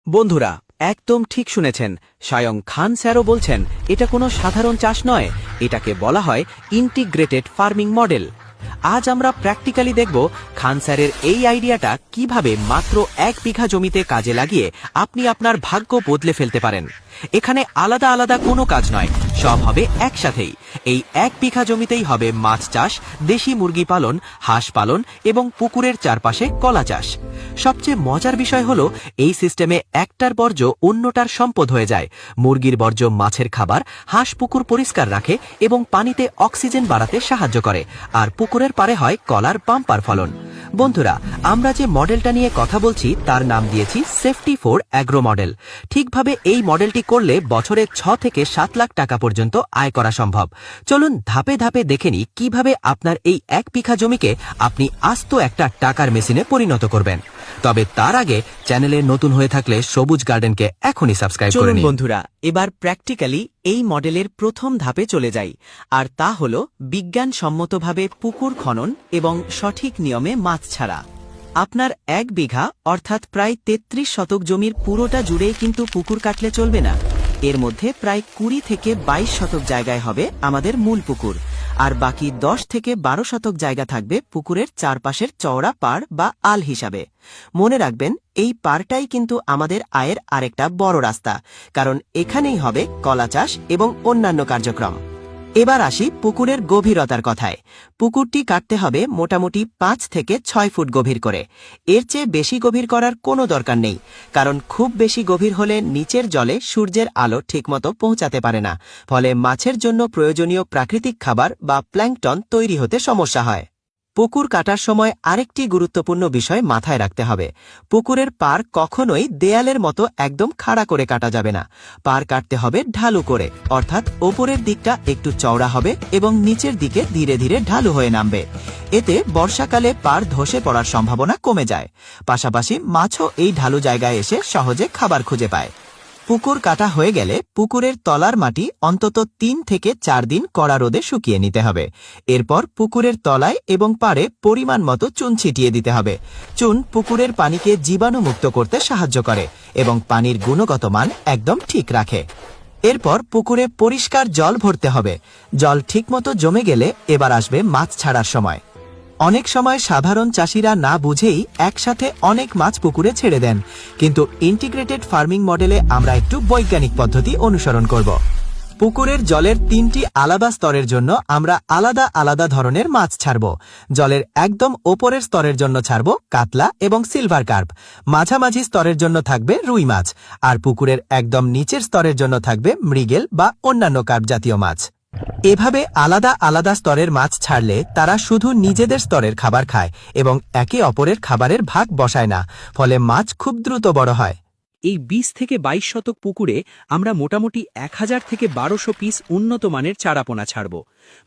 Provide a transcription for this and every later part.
বন্ধুরা, একদম ঠিক শুনেছেন। স্বয়ং খান স্যারও বলছেন এটা কোনো সাধারণ চাষ নয়, এটাকে বলা হয় ইন্টিগ্রেটেড ফার্মিং মডেল। আজ আমরা প্র্যাকটিক্যালি দেখব খান স্যারের এই আইডিয়াটা কিভাবে মাত্র 1 বিঘা জমিতে কাজে লাগিয়ে আপনি আপনার ভাগ্য বদলে ফেলতে পারেন। এখানে আলাদা আলাদা কোনো কাজ নয়, সব হবে একসাথেই। এই 1 বিঘা জমিতেই হবে মাছ চাষ, দেশি মুরগি পালন, হাঁস পালন এবং পুকুরের চারপাশে কলা চাষ। সবচেয়ে মজার বিষয় হলো এই সিস্টেমে একটার বর্জ্য অন্যটার সম্পদ হয়ে যায়। মুরগির বর্জ্য মাছের খাবার, হাঁস পুকুর পরিষ্কার রাখে এবং পানিতে অক্সিজেন বাড়াতে সাহায্য করে, আর পুকুরের পারে হয় কলার বাম্পার ফলন। বন্ধুরা, আমরা যে মডেলটা নিয়ে কথা বলছি তার নাম দিয়েছি সেফটি ফর অ্যাগ্রো মডেল। ঠিকভাবে এই মডেলটি করলে বছরে 6 থেকে 7 লাখ টাকা পর্যন্ত আয় করা সম্ভব। চলুন ধাপে ধাপে দেখে নিই কিভাবে আপনার এই 1 বিঘা জমিকে আপনি আস্ত একটা টাকার মেশিনে পরিণত করবেন। তবে তার আগে চ্যানেলে নতুন হয়ে থাকলে সবুজ গার্ডেনকে এখনই সাবস্ক্রাইব করে নিন। বন্ধুরা, এবার প্র্যাকটিক্যালি এই মডেলের প্রথম ধাপে চলে যাই, আর তা হল বিজ্ঞানসম্মতভাবে পুকুর খনন এবং সঠিক নিয়মে মাছ ছাড়া। আপনার 1 বিঘা অর্থাৎ প্রায় 33 শতক জমির পুরোটা জুড়েই কিন্তু পুকুর কাটলে চলবে না। এর মধ্যে প্রায় 20 থেকে 22 শতক জায়গায় হবে আমাদের মূল পুকুর, আর বাকি 10 থেকে 12 শতক জায়গা থাকবে পুকুরের চারপাশের চওড়া পাড় বা আল হিসাবে। মনে রাখবেন, এই পাড়টাই কিন্তু আমাদের আয়ের আরেকটা বড় রাস্তা, কারণ এখানেই হবে কলা চাষ এবং অন্যান্য কার্যক্রম। এবার আসি পুকুরের গভীরতার কথায়। পুকুরটি কাটতে হবে মোটামুটি 5 থেকে 6 ফুট গভীর করে। এর চেয়ে বেশি গভীর করার কোনো দরকার নেই, কারণ খুব বেশি গভীর হলে নিচের জলে সূর্যের আলো ঠিকমতো পৌঁছাতে পারে না, ফলে মাছের জন্য প্রয়োজনীয় প্রাকৃতিক খাবার বা প্ল্যাঙ্কটন তৈরি হতে সমস্যা হয়। পুকুর কাটার সময় আরেকটি গুরুত্বপূর্ণ বিষয় মাথায় রাখতে হবে। পুকুরের পাড় কখনোই দেয়ালের মতো একদম খাড়া করে কাটা যাবে না। পাড় কাটতে হবে ঢালু করে, অর্থাৎ ওপরের দিকটা একটু চওড়া হবে এবং নিচের দিকে ধীরে ধীরে ঢালু হয়ে নামবে। এতে বর্ষাকালে পাড় ধসে পড়ার সম্ভাবনা কমে যায়। পাশাপাশি মাছও এই ঢালু জায়গায় এসে সহজে খাবার খুঁজে পায়। পুকুর কাটা হয়ে গেলে পুকুরের তলার মাটি অন্তত 3 থেকে 4 দিন কড়া রোদে শুকিয়ে নিতে হবে। এরপর পুকুরের তলায় এবং পাড়ে পরিমাণ মতো চুন ছিটিয়ে দিতে হবে। চুন পুকুরের পানিকে জীবাণুমুক্ত করতে সাহায্য করে এবং পানির গুণগত মান একদম ঠিক রাখে। এরপর পুকুরে পরিষ্কার জল ভরতে হবে। জল ঠিকমতো জমে গেলে এবার আসবে মাছ ছাড়ার সময়। অনেক সময় সাধারণ চাষিরা না বুঝেই একসাথে অনেক মাছ পুকুরে ছেড়ে দেন, কিন্তু ইন্টিগ্রেটেড ফার্মিং মডেলে আমরা একটু বৈজ্ঞানিক পদ্ধতি অনুসরণ করব। পুকুরের জলের 3টি আলাদা স্তরের জন্য আমরা আলাদা আলাদা ধরনের মাছ ছাড়ব। জলের একদম ওপরের স্তরের জন্য ছাড়ব কাতলা এবং সিলভার কার্প, মাঝামাঝি স্তরের জন্য থাকবে রুই মাছ, আর পুকুরের একদম নিচের স্তরের জন্য থাকবে মৃগেল বা অন্যান্য কার্প জাতীয় মাছ। এভাবে আলাদা আলাদা স্তরের মাছ ছাড়লে তারা শুধু নিজেদের স্তরের খাবার খায় এবং একে অপরের খাবারের ভাগ বসায় না, ফলে মাছ খুব দ্রুত বড় হয়। এই 20 থেকে 22 শতক পুকুরে আমরা মোটামুটি 1000 থেকে 1200 পিস উন্নত মানের চারাপোনা ছাড়ব।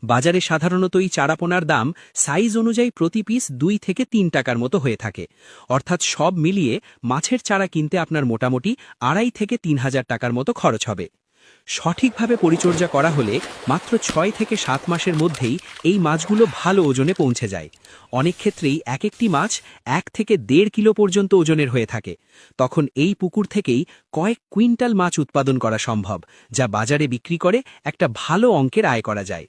বাজারে সাধারণত এই চারাপোনার দাম সাইজ অনুযায়ী প্রতি পিস 2 থেকে 3 টাকার মতো হয়ে থাকে। অর্থাৎ সব মিলিয়ে মাছের চারা কিনতে আপনার মোটামুটি 2.5 থেকে 3000 টাকার মতো খরচ হবে। সঠিকভাবে পরিচর্যা করা হলে মাত্র 6 থেকে 7 মাসের মধ্যেই এই মাছগুলো ভালো ওজনে পৌঁছে যায়। অনেক ক্ষেত্রেই এক একটি মাছ 1 থেকে 1.5 কিলো পর্যন্ত ওজনের হয়ে থাকে। তখন এই পুকুর থেকেই কয়েক কুইন্টাল মাছ উৎপাদন করা সম্ভব, যা বাজারে বিক্রি করে একটা ভালো অঙ্কের আয় করা যায়।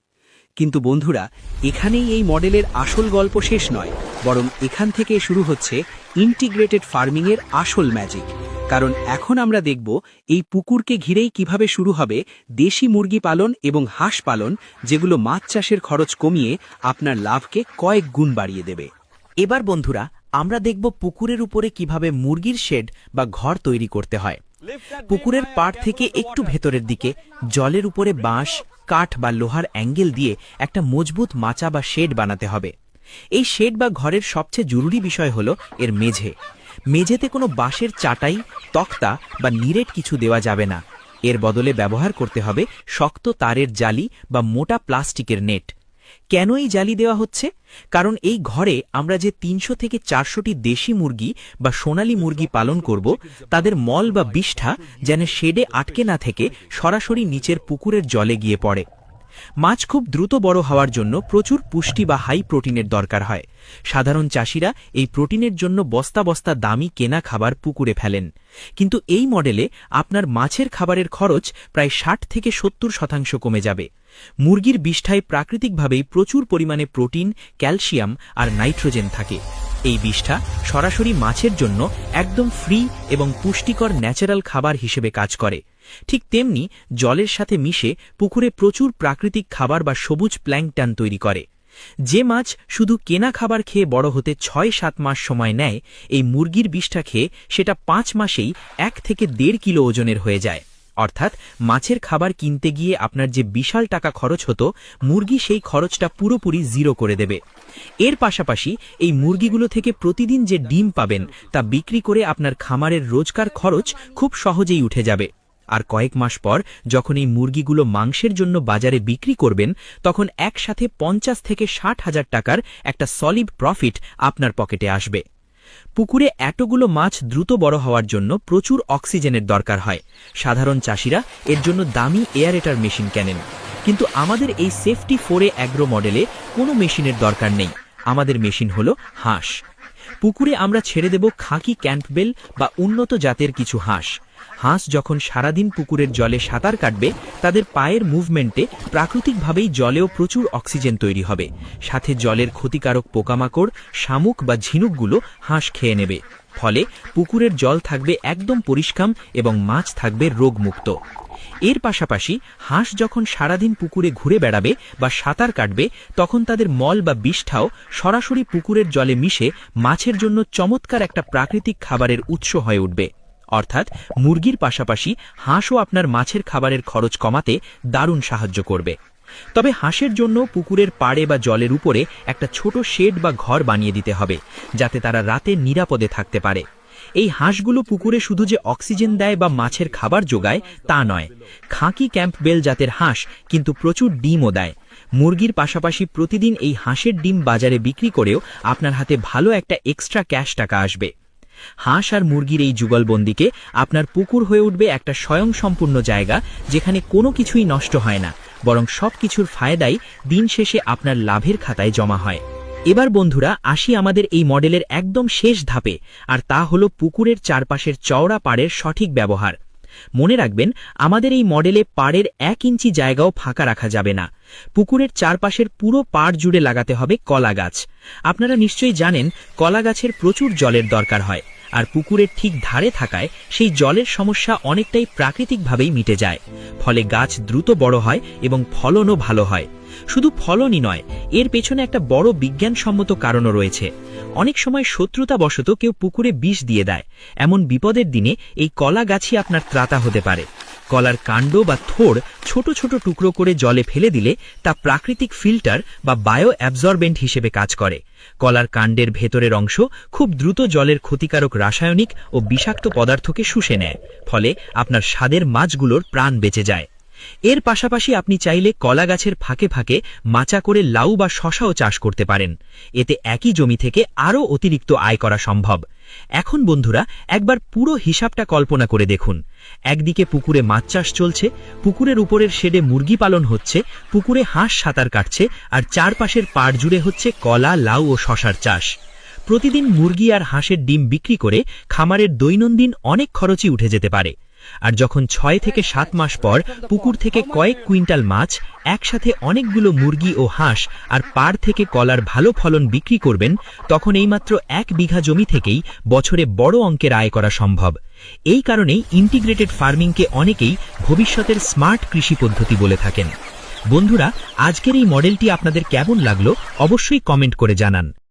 কিন্তু বন্ধুরা, এখানেই এই মডেলের আসল গল্প শেষ নয়, বরং এখান থেকে শুরু হচ্ছে ইন্টিগ্রেটেড ফার্মিংয়ের আসল ম্যাজিক। কারণ এখন আমরা দেখব এই পুকুরকে ঘিরেই কিভাবে শুরু হবে দেশি মুরগি পালন এবং হাঁস পালন, যেগুলো মাছ চাষের খরচ কমিয়ে আপনার লাভকে কয়েক গুণ বাড়িয়ে দেবে। এবার বন্ধুরা, আমরা দেখব পুকুরের উপরে কিভাবে মুরগির শেড বা ঘর তৈরি করতে হয়। পুকুরের পাড় থেকে একটু ভেতরের দিকে জলের উপরে বাঁশ, কাঠ বা লোহার অ্যাঙ্গেল দিয়ে একটা মজবুত মাচা বা শেড বানাতে হবে। এই শেড বা ঘরের সবচেয়ে জরুরি বিষয় হলো এর মেঝে। মেঝেতে কোনো বাঁশের চাটাই, তক্তা বা নিরেট কিছু দেওয়া যাবে না। এর বদলে ব্যবহার করতে হবে শক্ত তারের জালি বা মোটা প্লাস্টিকের নেট। কেন এই জালি দেওয়া হচ্ছে? কারণ এই ঘরে আমরা যে 300 থেকে 400টি দেশি মুরগি বা সোনালী মুরগি পালন করব, তাদের মল বা বিষ্ঠা যেন শেডে আটকে না থেকে সরাসরি নিচের পুকুরের জলে গিয়ে পড়ে। মাছ খুব দ্রুত বড় হওয়ার জন্য প্রচুর পুষ্টি বা হাই প্রোটিনের দরকার হয়। সাধারণ চাষিরা এই প্রোটিনের জন্য বস্তা বস্তা দামি কেনা খাবার পুকুরে ফেলেন, কিন্তু এই মডেলে আপনার মাছের খাবারের খরচ প্রায় 60 থেকে 70% কমে যাবে। মুরগির বিষ্ঠায় প্রাকৃতিকভাবেই প্রচুর পরিমাণে প্রোটিন, ক্যালসিয়াম আর নাইট্রোজেন থাকে। এই বিষ্ঠা সরাসরি মাছের জন্য একদম ফ্রি এবং পুষ্টিকর ন্যাচারাল খাবার হিসেবে কাজ করে। ঠিক তেমনি জলের সাথে মিশে পুকুরে প্রচুর প্রাকৃতিক খাবার বা সবুজ প্ল্যাঙ্কটন তৈরি করে। যে মাছ শুধু কেনা খাবার খেয়ে বড় হতে 6-7 মাস সময় নেয়, এই মুরগির বিষ্ঠা খেয়ে সেটা 5 মাসেই 1 থেকে 1.5 কিলো ওজনের হয়ে যায়। অর্থাৎ মাছের খাবার কিনতে গিয়ে আপনার যে বিশাল টাকা খরচ হতো, মুরগি সেই খরচটা পুরোপুরি জিরো করে দেবে। এর পাশাপাশি এই মুরগিগুলো থেকে প্রতিদিন যে ডিম পাবেন তা বিক্রি করে আপনার খামারের রোজকার খরচ খুব সহজেই উঠে যাবে। আর কয়েক মাস পর যখন এই মুরগিগুলো মাংসের জন্য বাজারে বিক্রি করবেন, তখন একসাথে 50 থেকে 60 হাজার টাকার একটা সলিড প্রফিট আপনার পকেটে আসবে। পুকুরে এতগুলো মাছ দ্রুত বড় হওয়ার জন্য প্রচুর অক্সিজেনের দরকার হয়। সাধারণ চাষিরা এর জন্য দামি এয়ারেটার মেশিন কেনেন, কিন্তু আমাদের এই সেফটি 4A অ্যাগ্রো মডেলে কোনো মেশিনের দরকার নেই। আমাদের মেশিন হলো হাঁস। পুকুরে আমরা ছেড়ে দেব খাকি ক্যাম্পবেল বা উন্নত জাতের কিছু হাঁস। হাঁস যখন সারাদিন পুকুরের জলে সাঁতার কাটবে, তাদের পায়ের মুভমেন্টে প্রাকৃতিকভাবেই জলেও প্রচুর অক্সিজেন তৈরি হবে। সাথে জলের ক্ষতিকারক পোকামাকড়, শামুক বা ঝিনুকগুলো হাঁস খেয়ে নেবে। ফলে পুকুরের জল থাকবে একদম পরিষ্কার এবং মাছ থাকবে রোগমুক্ত। এর পাশাপাশি হাঁস যখন সারাদিন পুকুরে ঘুরে বেড়াবে বা সাঁতার কাটবে, তখন তাদের মল বা বিষ্ঠাও সরাসরি পুকুরের জলে মিশে মাছের জন্য চমৎকার একটা প্রাকৃতিক খাবারের উৎস হয়ে উঠবে। অর্থাৎ মুরগির পাশাপাশি হাঁসও আপনার মাছের খাবারের খরচ কমাতে দারুণ সাহায্য করবে। তবে হাঁসের জন্য পুকুরের পাড়ে বা জলের উপরে একটা ছোট শেড বা ঘর বানিয়ে দিতে হবে, যাতে তারা রাতে নিরাপদে থাকতে পারে। এই হাঁসগুলো পুকুরে শুধু যে অক্সিজেন দেয় বা মাছের খাবার যোগায় তা নয়, খাকি ক্যাম্পবেল জাতের হাঁস কিন্তু প্রচুর ডিমও দেয়। মুরগির পাশাপাশি প্রতিদিন এই হাঁসের ডিম বাজারে বিক্রি করেও আপনার হাতে ভালো একটা এক্সট্রা ক্যাশ টাকা আসবে। হাঁস আর মুরগির এই যুগলবন্দিকে আপনার পুকুর হয়ে উঠবে একটা স্বয়ংসম্পূর্ণ জায়গা, যেখানে কোনো কিছুই নষ্ট হয় না, বরং সবকিছুর ফায়দাই দিন শেষে আপনার লাভের খাতায় জমা হয়। এবার বন্ধুরা আসি আমাদের এই মডেলের একদম শেষ ধাপে, আর তা হলো পুকুরের চারপাশের চওড়া পাড়ের সঠিক ব্যবহার। মনে রাখবেন, আমাদের এই মডেলে পাড়ের 1 ইঞ্চি জায়গাও ফাঁকা রাখা যাবে না। পুকুরের চারপাশের পুরো পাড় জুড়ে লাগাতে হবে কলা গাছ। আপনারা নিশ্চয়ই জানেন, কলা গাছের প্রচুর জলের দরকার হয়, আর পুকুরের ঠিক ধারে থাকায় সেই জলের সমস্যা অনেকটাই প্রাকৃতিকভাবেই মিটে যায়। ফলে গাছ দ্রুত বড় হয় এবং ফলনও ভালো হয়। শুধু ফলনই নয়, এর পেছনে একটা বড় বিজ্ঞানসম্মত কারণও রয়েছে। অনেক সময় শত্রুতাবশত কেউ পুকুরে বিষ দিয়ে দেয়। এমন বিপদের দিনে এই কলা গাছই আপনার ত্রাতা হতে পারে। কলার কাণ্ড বা থোড় ছোট ছোট টুকরো করে জলে ফেলে দিলে তা প্রাকৃতিক ফিল্টার বা বায়ো অ্যাবজর্বেন্ট হিসেবে কাজ করে। কলার কাণ্ডের ভেতরের অংশ খুব দ্রুত জলের ক্ষতিকারক রাসায়নিক ও বিষাক্ত পদার্থকে শুষে নেয়, ফলে আপনার স্বাদের মাছগুলোর প্রাণ বেঁচে যায়। এর পাশাপাশি আপনি চাইলে কলা গাছের ফাঁকে ফাঁকে মাচা করে লাউ বা শশাও চাষ করতে পারেন। এতে একই জমি থেকে আরও অতিরিক্ত আয় করা সম্ভব। এখন বন্ধুরা একবার পুরো হিসাবটা কল্পনা করে দেখুন। একদিকে পুকুরে মাছ চাষ চলছে, পুকুরের উপরের শেডে মুরগি পালন হচ্ছে, পুকুরে হাঁস সাঁতার কাটছে, আর চারপাশের পাড় জুড়ে হচ্ছে কলা, লাউ ও শশার চাষ। প্রতিদিন মুরগি আর হাঁসের ডিম বিক্রি করে খামারের দৈনন্দিন অনেক খরচই উঠে যেতে পারে। আর যখন 6 থেকে 7 মাস পর পুকুর থেকে কয়েক কুইন্টাল মাছ, একসাথে অনেকগুলো মুরগি ও হাঁস আর পাড় থেকে কলার ভালো ফলন বিক্রি করবেন, তখন এইমাত্র 1 বিঘা জমি থেকেই বছরে বড় অঙ্কের আয় করা সম্ভব। এই কারণেই ইন্টিগ্রেটেড ফার্মিংকে অনেকেই ভবিষ্যতের স্মার্ট কৃষি পদ্ধতি বলে থাকেন। বন্ধুরা, আজকের এই মডেলটি আপনাদের কেমন লাগলো অবশ্যই কমেন্ট করে জানান।